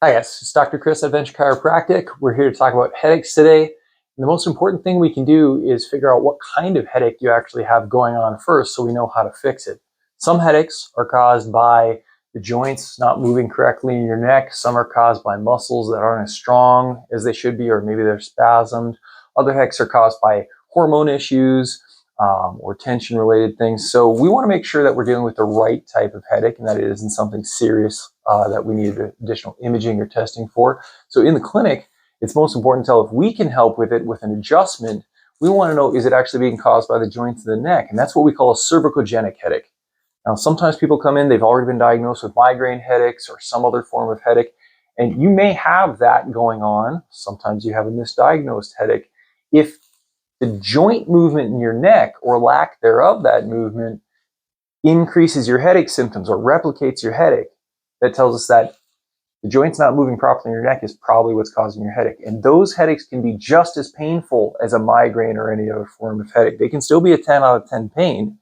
Hi guys, it's Dr. Chris at Chiropractic. We're here to talk about headaches today. And the most important thing we can do is figure out what kind of headache you actually have going on first so we know how to fix it. Some headaches are caused by the joints not moving correctly in your neck. Some are caused by muscles that aren't as strong as they should be, or maybe they're spasmed. Other headaches are caused by hormone issues or tension-related things. So we want to make sure that we're dealing with the right type of headache and that it isn't something serious that we need additional imaging or testing for. So in the clinic, it's most important to tell if we can help with it with an adjustment. We want to know, is it actually being caused by the joints of the neck? And that's what we call a cervicogenic headache. Now, sometimes people come in, they've already been diagnosed with migraine headaches or some other form of headache, and you may have that going on. Sometimes you have a misdiagnosed headache. If the joint movement in your neck or lack thereof that movement increases your headache symptoms or replicates your headache, that tells us that the joint's not moving properly in your neck is probably what's causing your headache. And those headaches can be just as painful as a migraine or any other form of headache. They can still be a 10 out of 10 pain,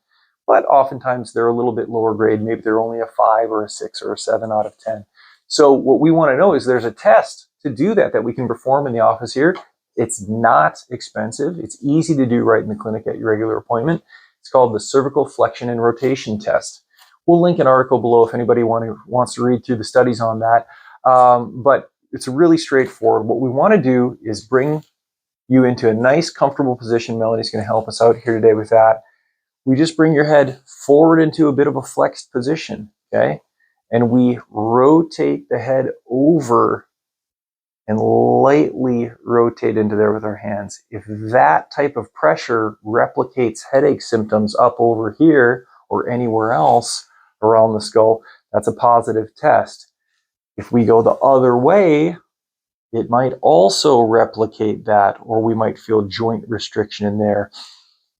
but oftentimes they're a little bit lower grade. Maybe they're only a 5 or a 6 or a 7 out of 10. So what we want to know is there's a test to do that we can perform in the office here. It's not expensive. It's easy to do right in the clinic at your regular appointment. It's called the Cervical Flexion and Rotation test. We'll link an article below if anybody wants to read through the studies on that. But it's really straightforward. What we want to do is bring you into a nice, comfortable position. Melody's going to help us out here today with that. We just bring your head forward into a bit of a flexed position, okay? And we rotate the head over and lightly rotate into there with our hands. If that type of pressure replicates headache symptoms up over here or anywhere else around the skull, that's a positive test. If we go the other way, it might also replicate that, or we might feel joint restriction in there.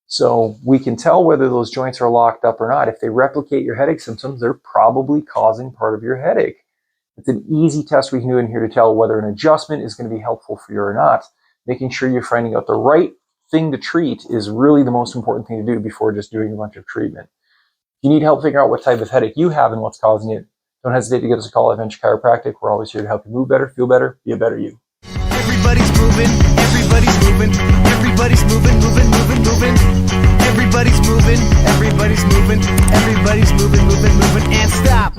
So we can tell whether those joints are locked up or not. If they replicate your headache symptoms, they're probably causing part of your headache. It's an easy test we can do in here to tell whether an adjustment is going to be helpful for you or not. Making sure you're finding out the right thing to treat is really the most important thing to do before just doing a bunch of treatment. If you need help figuring out what type of headache you have and what's causing it, don't hesitate to give us a call at Chiropractic. We're always here to help you move better, feel better, be a better you. Everybody's moving, everybody's moving, everybody's moving, moving, moving, moving. Everybody's moving, everybody's moving, everybody's moving, moving, moving, and stop.